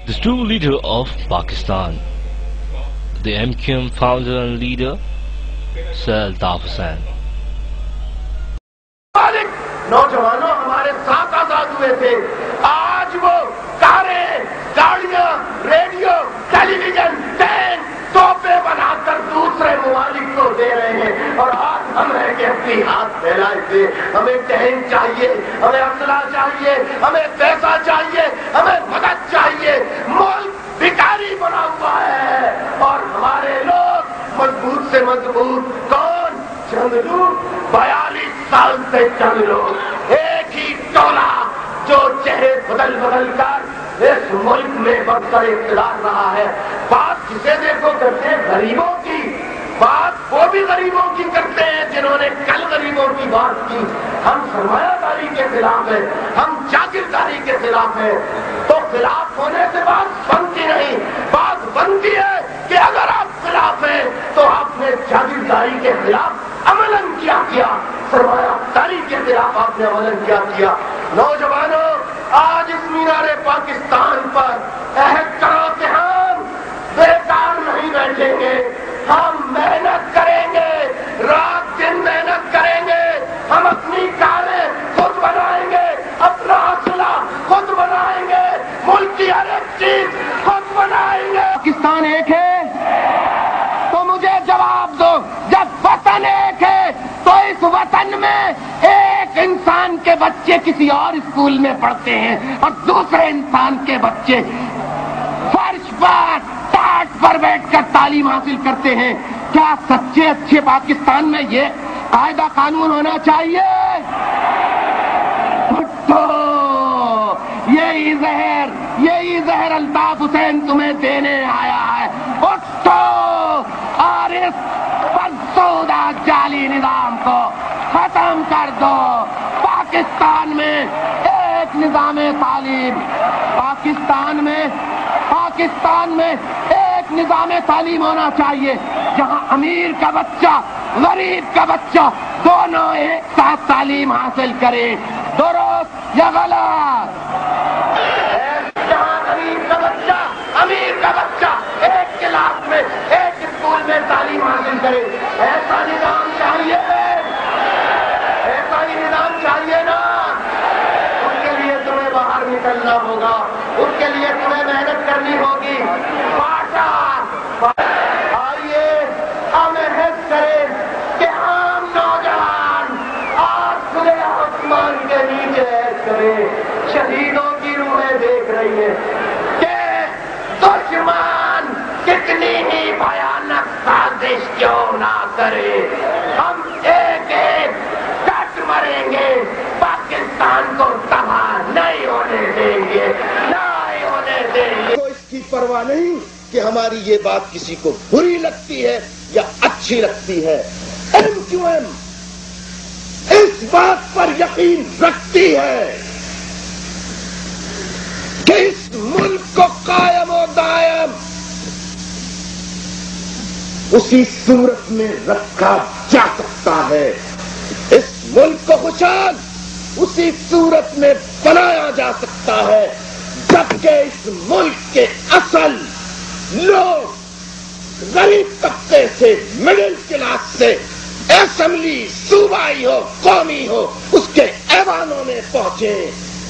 The true leader of Pakistan, the MQM founder and leader, Sir Altaf Hussain. नौजवानों हमारे साथ आजाद हुए थे, आज वो कारें, गाड़ियां, रेडियो, टेलीविजन, टैंक, तोपे बनाकर दूसरे ममालिक को दे रहे हैं। और आज हम हैं कि अपनी हाथ फैलाए थे, हमें टैंक चाहिए, हमें असला चाहिए, हमें पैसा चाहिए, हमें मदद चाहिए। मुल्क भिखारी बना हुआ है और हमारे लोग मजबूत से मजबूत कौन? चंद लोग, 42 साल से चंद लोग, एक ही टोला जो चेहरे बदल बदल कर इस मुल्क में बढ़कर इख्तियार रहा है। बात जिसे देखो करते हैं गरीबों की, बात वो भी गरीबों की करते हैं जिन्होंने कल गरीबों की बात की। हम सरमायादारी के खिलाफ हैं, हम जागीरदारी के खिलाफ हैं। तो खिलाफ होने से बात बनती नहीं, बात बनती है कि अगर आप खिलाफ हैं तो आपने जागीरदारी के खिलाफ अमलन किया, सरमायादारी के खिलाफ आपने अमलन किया। नौजवानों, आज इस मीनारे पाकिस्तान पर अहद करो कि हम बेकार नहीं बैठेंगे, हम मेहनत करेंगे, रात दिन मेहनत करेंगे, हम अपनी कारें खुद बनाएंगे, अपना असला खुद बनाएंगे, मुल्क की हर एक चीज खुद बनाएंगे। पाकिस्तान एक है तो मुझे जवाब दो, जब वतन एक है तो इस वतन में एक इंसान के बच्चे किसी और स्कूल में पढ़ते हैं और दूसरे इंसान के बच्चे फर्श पर टाट पर बैठकर तालीम हासिल करते हैं। क्या सच्चे अच्छे पाकिस्तान में ये कायदा कानून होना चाहिए? उठो, यही जहर अल्ताफ हुसैन तुम्हें देने आया है। उठो और इस बदसूदा जाली निजाम को खत्म कर दो। पाकिस्तान में एक निजामे तालीम, पाकिस्तान में एक निजामे तालीम होना चाहिए जहां अमीर का बच्चा, गरीब का बच्चा दोनों एक साथ तालीम हासिल करे। दुरुस्त या गलत? जहां गरीब का बच्चा, अमीर का बच्चा एक क्लास में, एक स्कूल में तालीम हासिल करे, ऐसा निजाम चाहिए, ऐसा ही निजाम चाहिए ना। उसके लिए तुम्हें बाहर निकलना होगा, उसके लिए तुम्हें मेहनत करनी होगी। आइए हम अहद करें कि हम नौजवान आज खुले आसमान के नीचे अहद करें। शहीदों की रूहें देख रही है कि दुश्मन कितनी ही भयानक साजिश क्यों ना करे, हम एक एक कट मरेंगे, पाकिस्तान को तबाह नहीं होने देंगे, नहीं होने देंगे। तो इसकी परवाह नहीं कि हमारी ये बात किसी को बुरी लगती है या अच्छी लगती है। MQM इस बात पर यकीन रखती है कि इस मुल्क को कायम और दायम उसी सूरत में रखा जा सकता है, इस मुल्क को खुशहाल उसी सूरत में बनाया जा सकता है जबकि इस मुल्क के असल लोग गरीब तबके से, मिडिल क्लास से, असेंबली सूबाई हो, कौमी हो, उसके ऐवानों में पहुंचे।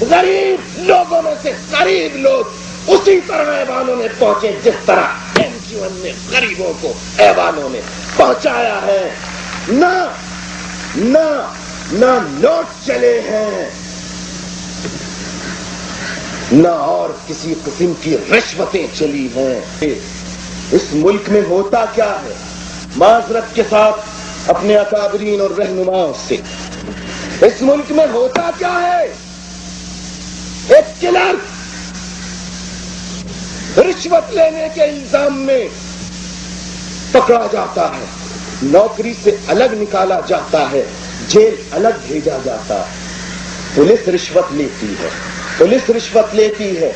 गरीब लोगों में से गरीब लोग उसी तरह ऐवानों में पहुंचे जिस तरह MQM ने गरीबों को ऐवानों में पहुंचाया है। ना नोट चले हैं, ना और किसी किस्म की रिश्वतें चली हैं। इस मुल्क में होता क्या है? माजरत के साथ अपने अकाबरीन और रहनुमाओं से, इस मुल्क में होता क्या है? एक क्लर्क रिश्वत लेने के इल्जाम में पकड़ा जाता है, नौकरी से अलग निकाला जाता है, जेल अलग भेजा जाता है। पुलिस रिश्वत लेती है, पुलिस रिश्वत लेती है,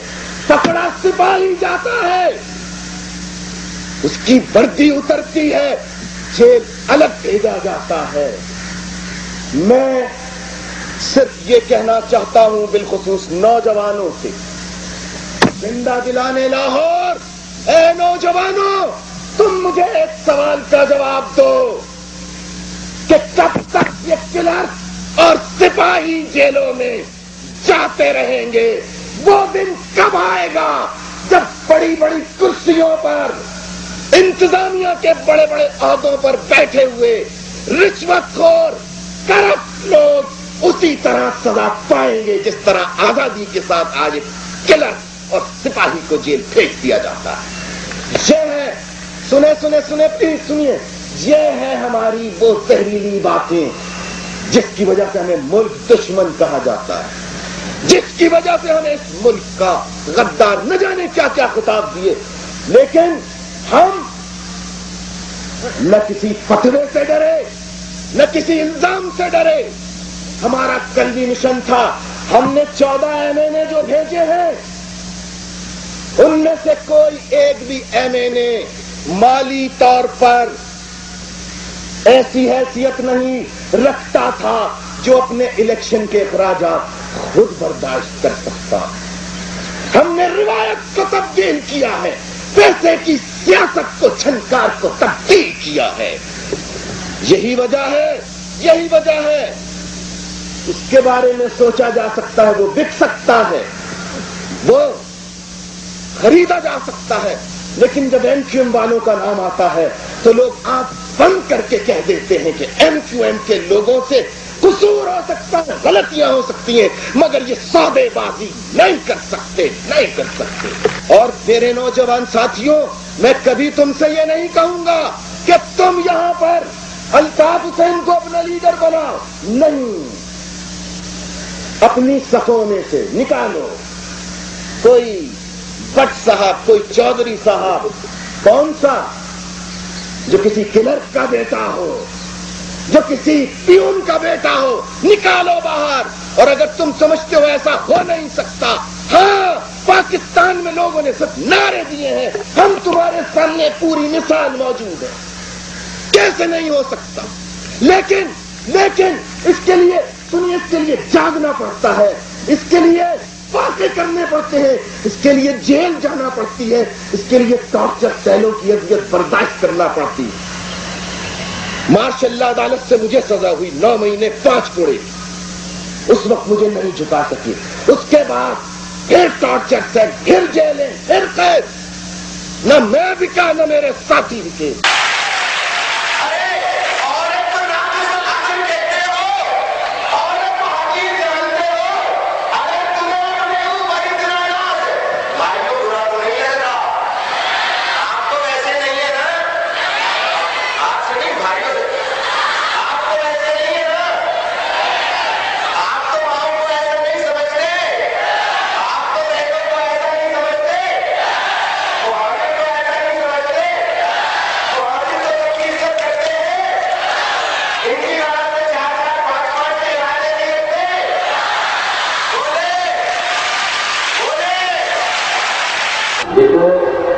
पकड़ा सिपाही जाता है, उसकी वर्दी उतरती है, जेल अलग भेजा जाता है। मैं सिर्फ ये कहना चाहता हूं बिलखुसूस नौजवानों से زندہ دلانے لاہور، اے نوجوانوں تم مجھے ایک سوال کا جواب دو کہ کب تک یہ کلر اور سپاہی جیلوں میں جاتے رہیں گے؟ وہ دن کب آئے گا جب بڑی بڑی کرسیوں پر انتظامیہ کے بڑے بڑے عہدوں پر بیٹھے ہوئے رشوت خور کرپٹ لوگ اسی طرح سزا پائیں گے جس طرح آزادی کے ساتھ آج کلر اور سپاہی کو جیل بھیج دیا جاتا ہے؟ یہ ہے، سنے پلیز سنیے، یہ ہے ہماری وہ زہریلی باتیں جس کی وجہ سے ہمیں ملک دشمن کہا جاتا ہے، جس کی وجہ سے ہمیں اس ملک کا غدار نہ جانے کیا کیا خطاب دیے، لیکن ہم نہ کسی فتوے سے ڈرے نہ کسی الزام سے ڈرے۔ ہمارا قلبی مشن تھا، ہم نے 14 MNA جو بھیجے ہیں ان میں سے کوئی ایک بھی MNA مالی طور پر ایسی حیثیت نہیں رکھتا تھا جو اپنے الیکشن کے اخراجات خود برداشت کر سکتا۔ ہم نے روایت کو تبدیل کیا ہے، پیسے کی سیاست کو چھنکار کو تبدیل کیا ہے۔ یہی وجہ ہے اس کے بارے میں سوچا جا سکتا ہے، وہ بک سکتا ہے، وہ خریدا جا سکتا ہے، لیکن جب MQM والوں کا نام آتا ہے تو لوگ آنکھ بند کر کے کہہ دیتے ہیں کہ MQM کے لوگوں سے قصور ہو سکتا ہے، غلطیاں ہو سکتی ہیں، مگر یہ سودے بازی نہیں کر سکتے۔ اور میرے نوجوان ساتھیوں، میں کبھی تم سے یہ نہیں کہوں گا کہ تم یہاں پر الطاف حسین کو اپنا لیڈر بناؤ، نہیں، اپنی صفوں میں سے نکالو کوئی بٹ صاحب، کوئی چودھری صاحب، کون سا، جو کسی کلرک کا بیٹا ہو، جو کسی پیون کا بیٹا ہو، نکالو باہر۔ اور اگر تم سمجھتے ہو ایسا ہو نہیں سکتا، ہاں پاکستان میں لوگوں نے صرف نعرے دیے ہیں، ہم تمہارے سامنے پوری مثال موجود ہے، کیسے نہیں ہو سکتا، لیکن اس کے لیے جاگنا پڑتا ہے، اس کے لیے باتیں کرنے پڑتے ہیں، اس کے لیے جیل جانا پڑتی ہے، اس کے لیے ٹارچر سیلوں کی اذیت برداشت کرنا پڑتی ہے۔ ماشاء اللہ عدالت سے مجھے سزا ہوئی 9 مہینے 5 کوڑے، اس وقت مجھے نہیں جھکا سکی، اس کے بعد پھر ٹارچر سیل، پھر جیلیں، پھر قید، نہ میں بکا نہ میرے ساتھی بکے۔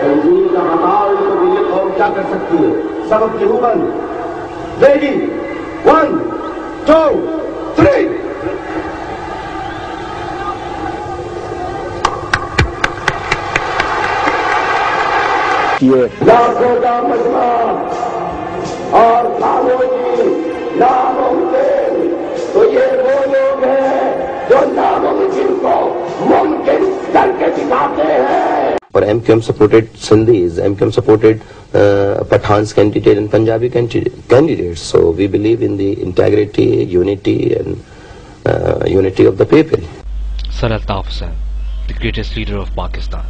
تنظیم کا بتاؤ اس کو یہ قوم کیا کر سکتی ہے؟ سبق کی بند، ریڈی 1 2 3۔ لاکھوں کا مجمع اور خاموشی ناممکن، تو یہ وہ لوگ ہیں جو ناممکن کو ممکن کر کے دکھاتے ہیں۔ Or MQM supported Sindhis, MQM supported Pathans candidate and Punjabi candidates. So we believe in the integrity, unity and unity of the people. Sir Altaf Hussain, the greatest leader of Pakistan.